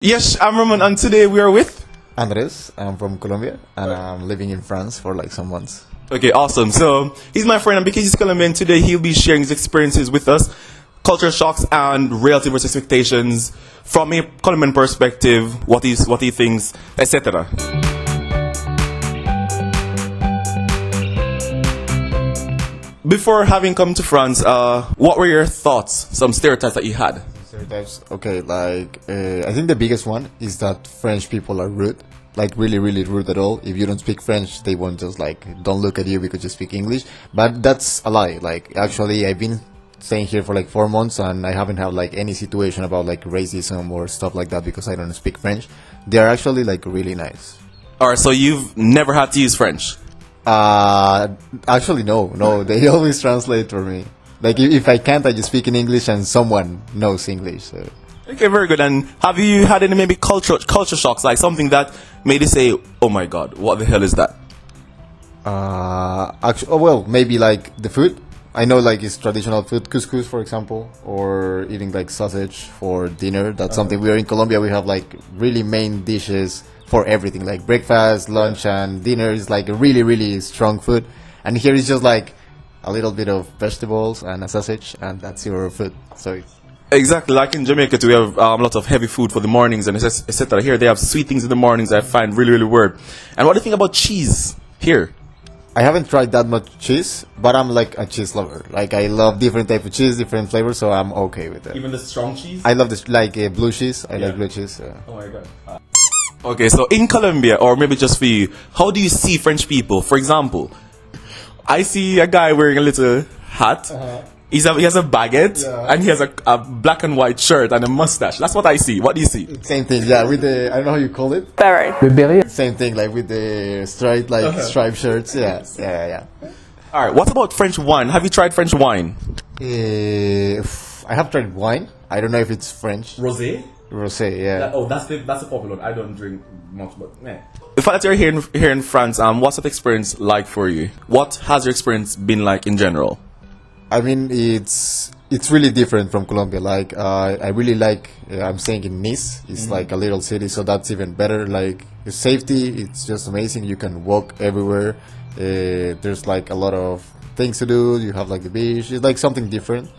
Yes, I'm Roman, and today we are with. Andres, I'm from Colombia and I'm living in France for like some months. Okay, awesome. So he's my friend, and because he's Colombian today, he'll be sharing his experiences with us, culture shocks and reality versus expectations from a Colombian perspective, what he thinks, etc. Before having come to France, what were your thoughts? Some stereotypes that you had. Stereotypes. Okay, I think the biggest one is that French people are rude. Like really, really rude at all. If you don't speak French, they won't just don't look at you because you speak English. But that's a lie. Like actually, I've been staying here for like 4 months and I haven't had like any situation about like racism or stuff like that because I don't speak French. They are actually like really nice. Alright, so you've never had to use French? Actually, no. They always translate for me. Like if I can't, I just speak in English and someone knows English. So. Okay, very good. And have you had any maybe culture shocks, like something that made you say, "Oh my God, what the hell is that?" Actually, well, maybe like the food. I know like it's traditional food, couscous, for example, or eating like sausage for dinner. That's something we are in Colombia. We have like really main dishes for everything, like breakfast, lunch, and dinner is like a really, really strong food. And here it's just like a little bit of vegetables and a sausage, and that's your food. So. Exactly, like in Jamaica too, we have a lot of heavy food for the mornings and etc. Here they have sweet things in the mornings I find really, really weird. And what do you think about cheese here? I haven't tried that much cheese, but I'm like a cheese lover. Like I love different type of cheese, different flavors, so I'm okay with it. Even the strong cheese? I love this like blue cheese. I like blue cheese. Oh my God. Okay, so in Colombia, or maybe just for you, how do you see French people? For example, I see a guy wearing a little hat. He has a baguette and he has a black and white shirt and a mustache. That's what I see. What do you see? Same thing, yeah. With the I don't know how you call it. Beret. Same thing, like with the striped shirts. Yeah. All right. What about French wine? Have you tried French wine? I have tried wine. I don't know if it's French. Rosé. Rosé, yeah. That's a popular one. I don't drink much, but yeah. The fact that you're here in France, what's that experience like for you? What has your experience been like in general? I mean, it's really different from Colombia. Like, I really like. I'm staying in Nice. It's like a little city, so that's even better. Like, the safety, it's just amazing. You can walk everywhere. There's like a lot of things to do. You have like the beach. It's like something different.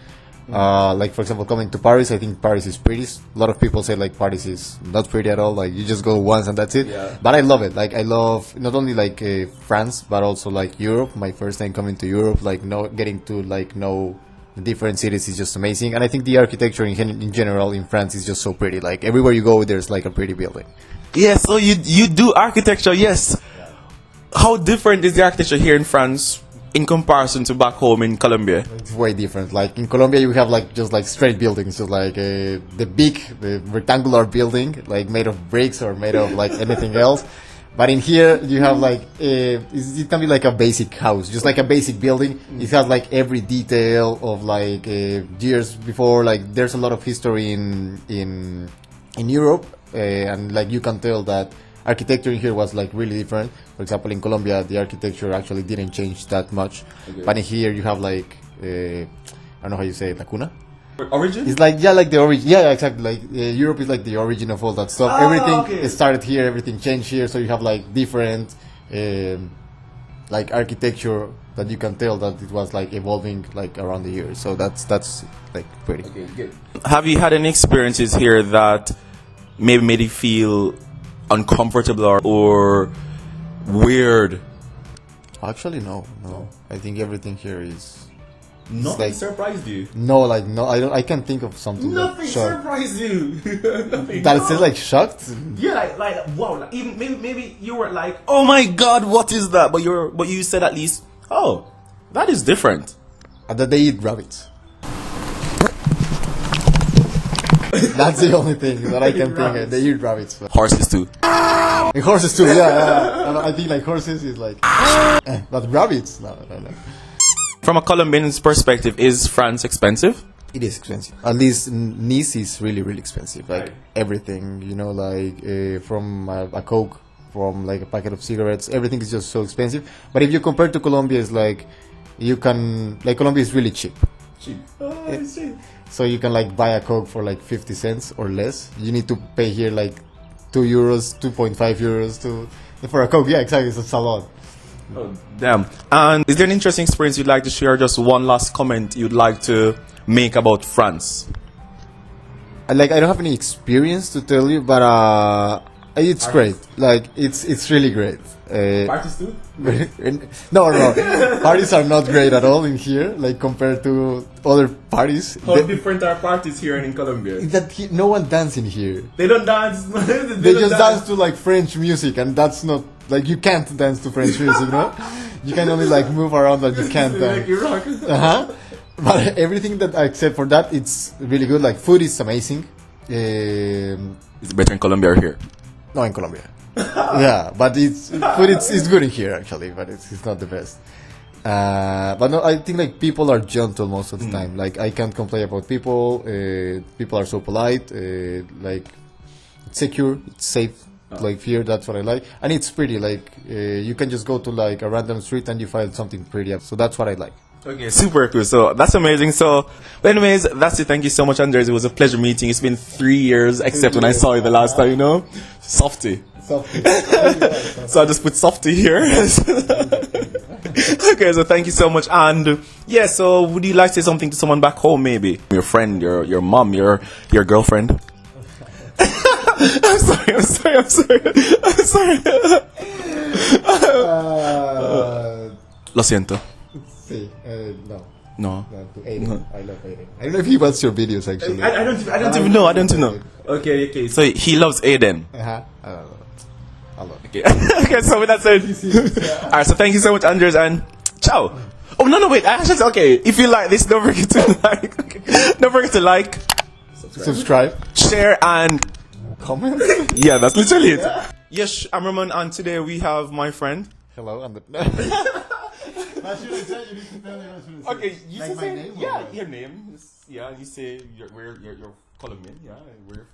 Like for example, coming to Paris, I think Paris is pretty. A lot of people say like Paris is not pretty at all. Like you just go once and that's it. Yeah. But I love it. Like I love not only like France, but also like Europe. My first time coming to Europe, like getting to like know the different cities is just amazing. And I think the architecture in general in France is just so pretty. Like everywhere you go, there's like a pretty building. Yeah. So you do architecture, yes. How different is the architecture here in France in comparison to back home in Colombia? It's way different. Like in Colombia, you have like just like straight buildings, so like the rectangular building, like made of bricks or made of like anything else. But in here, you have like it can be like a basic house, just like a basic building. It has like every detail of like years before. Like there's a lot of history in Europe, and like you can tell that architecture here was like really different. For example, in Colombia, the architecture actually didn't change that much. Okay. But in here, you have like I don't know how you say it, la cuna. Origin? It's like like the origin. Yeah, exactly. Like Europe is like the origin of all that stuff. Everything started here. Everything changed here. So you have like different like architecture that you can tell that it was like evolving like around the years. So that's like pretty. Okay, good. Have you had any experiences here that maybe made you feel uncomfortable or weird? Actually, no. I think everything here is. Nothing like, surprised you. No, I can't think of something. Nothing surprised you. Nothing. That is like shocked. Yeah, like wow. Like, even maybe you were like, oh my God, what is that? But you said at least, oh, that is different. That they eat rabbits. That's the only thing that I can think of. They eat rabbits. Horses too. And horses too, yeah. I think like horses is like, but rabbits, no. From a Colombian's perspective, is France expensive? It is expensive. At least Nice is really, really expensive. Like everything, like from a Coke, from like a packet of cigarettes, everything is just so expensive. But if you compare to Colombia, it's like Colombia is really cheap. Cheap. Oh, shit. So you can like buy a Coke for like 50 cents or less. You need to pay here like 2 euros, 2.5 euros for a Coke. Yeah, exactly. It's a lot. Oh, damn. And is there an interesting experience you'd like to share? Just one last comment you'd like to make about France? I don't have any experience to tell you, but it's great. Like it's really great. Parties too? No. Parties are not great at all in here, like compared to other parties. How different are parties here in Colombia? No one dances in here. They don't dance. They just dance to like French music, and that's not like you can't dance to French music, no? You can only like move around, but you can't dance. But everything that except for that, it's really good. Like food is amazing. It's better in Colombia or here? No, in Colombia. Yeah, but food it's good in here actually, but it's not the best. But no, I think like people are gentle most of the time. Like I can't complain about people. People are so polite. Like it's secure, it's safe. Like here, that's what I like, and it's pretty. Like you can just go to like a random street and you find something pretty. So that's what I like. Okay, super cool. So that's amazing. So, but anyways, that's it. Thank you so much, Andres. It was a pleasure meeting. It's been 3 years, except when I saw you the last time. You know, Softy. So I just put Softy here. Okay, so thank you so much. And yeah, so would you like to say something to someone back home, maybe your friend, your mom, your girlfriend? I'm sorry. Lo siento. No. No. To Aiden. I love Aiden. I don't know if he watches your videos actually. I don't even know. Okay. So he loves Aiden. I love. Okay. Okay. So with that said, alright. So thank you so much, Andres, and ciao. Oh no, wait. Actually, okay. If you like this, don't forget to like. Okay. Don't forget to like, Subscribe, share, and comment. yeah, that's literally it. Yes, I'm Roman, and today we have my friend. Hello, I'm the. Okay, you like say my name. Yeah, your name. Yeah, you say you're Colombian. Yeah, we're